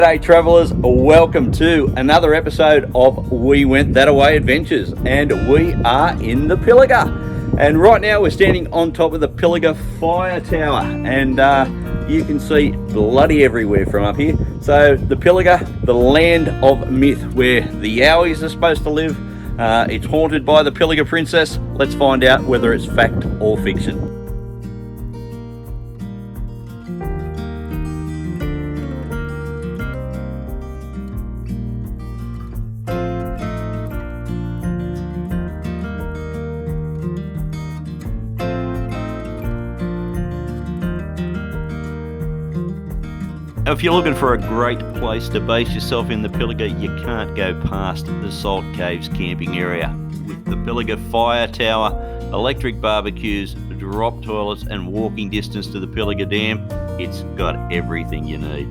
G'day travellers, welcome to another episode of We Went That Away Adventures, and we are in the Pilliga. And right now we're standing on top of the Pilliga Fire Tower, and you can see bloody everywhere from up here. So the Pilliga, the land of myth, where the Yowies are supposed to live. It's haunted by the Pilliga Princess. Let's find out whether it's fact or fiction. If you're looking for a great place to base yourself in the Pilliga, you can't go past the Salt Caves camping area. With the Pilliga Fire Tower, electric barbecues, drop toilets and walking distance to the Pilliga Dam, it's got everything you need.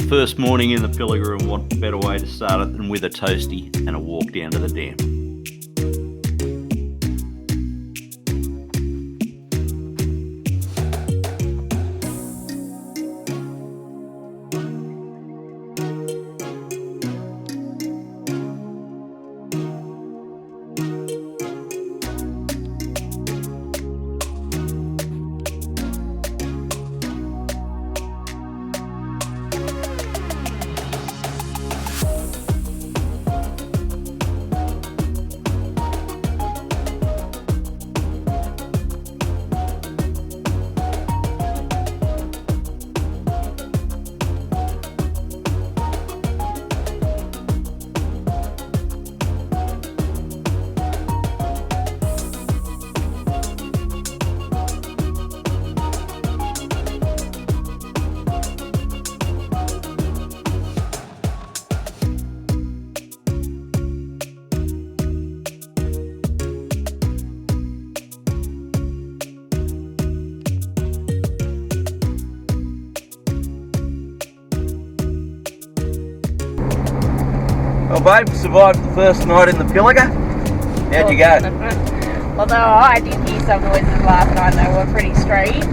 First morning in the Pilliga, and what better way to start it than with a toastie and a walk down to the dam. Well, babe, survived the first night in the Pilliga. How'd you go? Although I did hear some noises last night, they were pretty strange.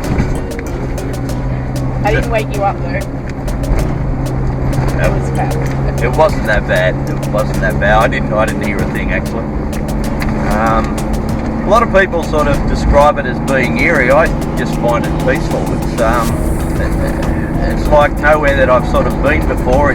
I didn't wake you up though. It was bad. It wasn't that bad. It wasn't that bad. I didn't hear a thing actually. A lot of people sort of describe it as being eerie. I just find it peaceful. It's like nowhere that I've sort of been before.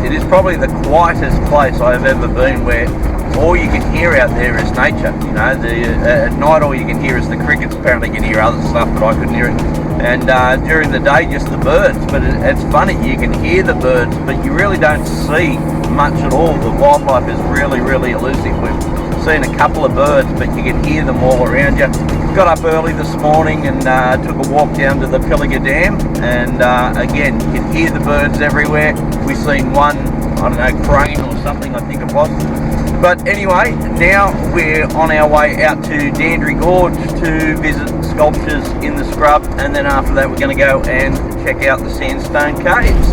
It is probably the quietest place I've ever been, where all you can hear out there is nature. You know, at night all you can hear is the crickets. Apparently you can hear other stuff, but I couldn't hear it. And during the day, just the birds. But it's funny, you can hear the birds, but you really don't see much at all. The wildlife is really, really elusive. We've seen a couple of birds, but you can hear them all around you. Got up early this morning and took a walk down to the Pilliga Dam, and again, you can hear the birds everywhere. We've seen one, I don't know, crane or something, I think it was. But anyway, now we're on our way out to Dandry Gorge to visit sculptures in the scrub, and then after that we're going to go and check out the sandstone caves.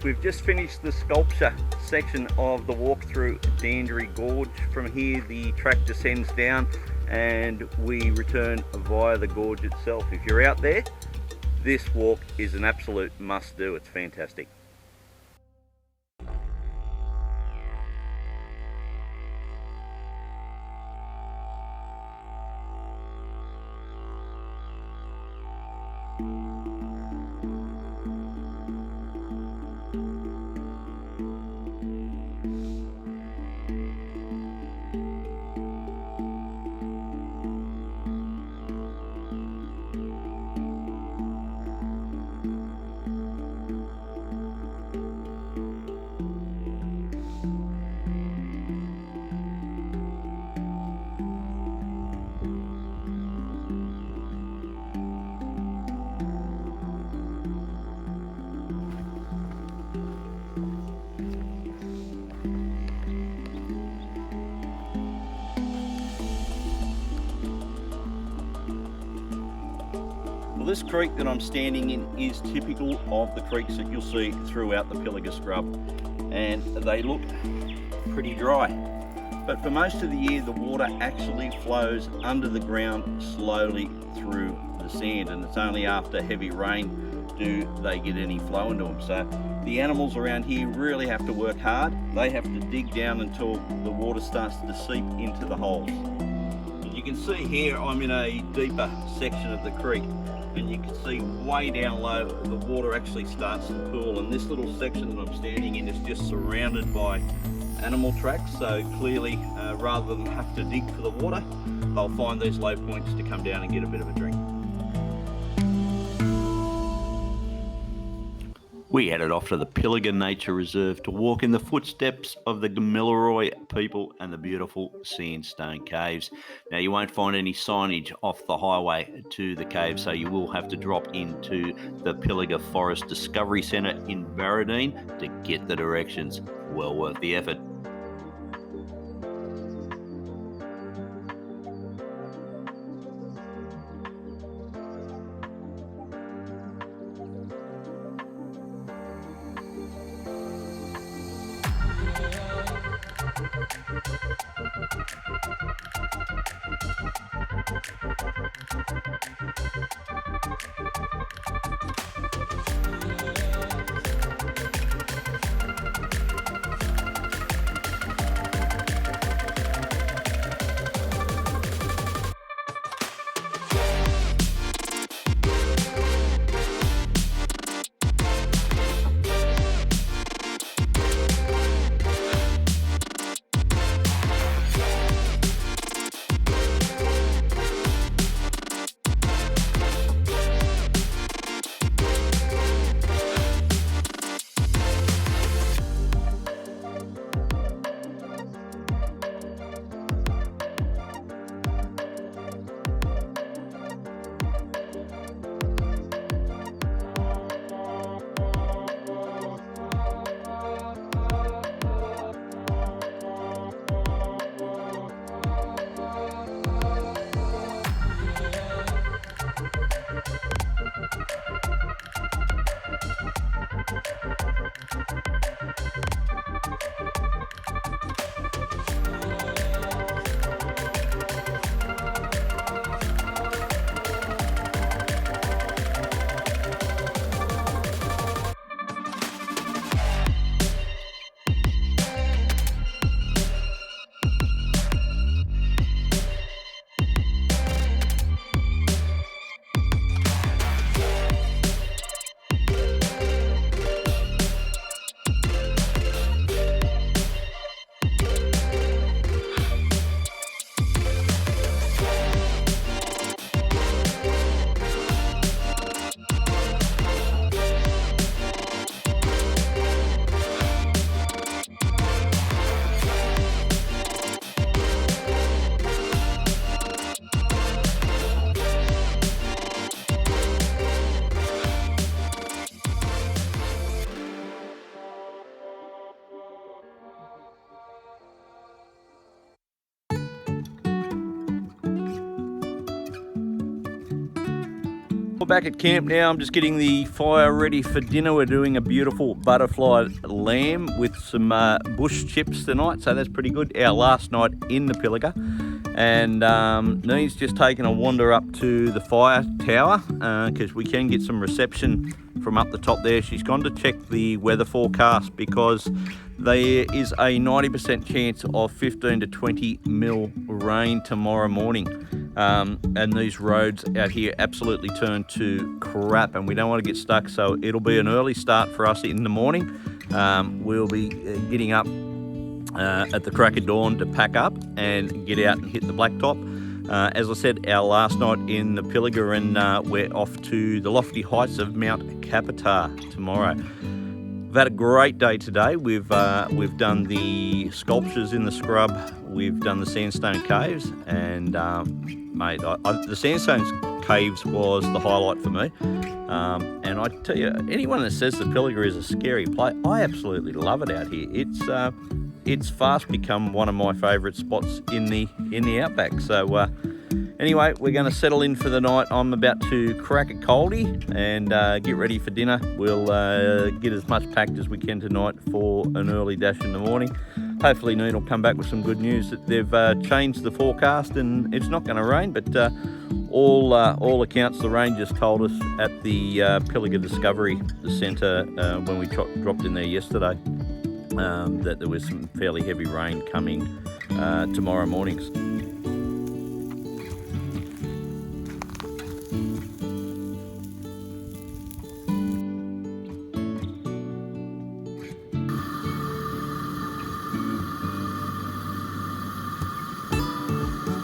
We've just finished the sculpture section of the walk through Dandenong Gorge. From here the track descends down and we return via the gorge itself. If you're out there, this walk is an absolute must do. It's fantastic. Well, this creek that I'm standing in is typical of the creeks that you'll see throughout the Pilliga Scrub, and they look pretty dry. But for most of the year the water actually flows under the ground slowly through the sand, and it's only after heavy rain do they get any flow into them. So the animals around here really have to work hard. They have to dig down until the water starts to seep into the holes. As you can see here, I'm in a deeper section of the creek, and you can see way down low the water actually starts to pool, and this little section that I'm standing in is just surrounded by animal tracks. So clearly rather than have to dig for the water, they'll find these low points to come down and get a bit of a drink. We headed off to the Pilliga Nature Reserve to walk in the footsteps of the Gamilaroi people and the beautiful sandstone caves. Now, you won't find any signage off the highway to the cave, so you will have to drop into the Pilliga Forest Discovery Centre in Barradine to get the directions. Well worth the effort. We're back at camp now. I'm just getting the fire ready for dinner. We're doing a beautiful butterfly lamb with some bush chips tonight, so that's pretty good. Our last night in the Pilliga. And Nee's just taken a wander up to the fire tower because we can get some reception from up the top there. She's gone to check the weather forecast because there is a 90% chance of 15 to 20 mil rain tomorrow morning. And these roads out here absolutely turn to crap and we don't want to get stuck, so it'll be an early start for us in the morning. We'll be getting up at the crack of dawn to pack up and get out and hit the blacktop. As I said, our last night in the Pilliga, and we're off to the lofty heights of Mount Capitar tomorrow. We've had a great day today. We've done the sculptures in the scrub, we've done the sandstone caves, and mate, the sandstone caves was the highlight for me. And I tell you, anyone that says the Pilliga is a scary place, I absolutely love it out here. It's fast become one of my favourite spots in the outback. So anyway, we're going to settle in for the night. I'm about to crack a coldie and get ready for dinner. We'll get as much packed as we can tonight for an early dash in the morning. Hopefully Neen will come back with some good news that they've changed the forecast and it's not going to rain, but all accounts, the rangers told us at the Pilliga Discovery Centre when we dropped in there yesterday, that there was some fairly heavy rain coming tomorrow mornings.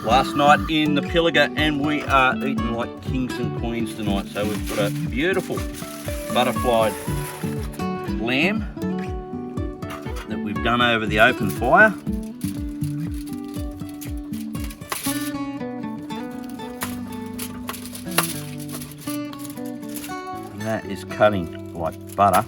Last night in the Pilliga, and we are eating like kings and queens tonight. So we've got a beautiful butterfly lamb that we've done over the open fire. And that is cutting like butter.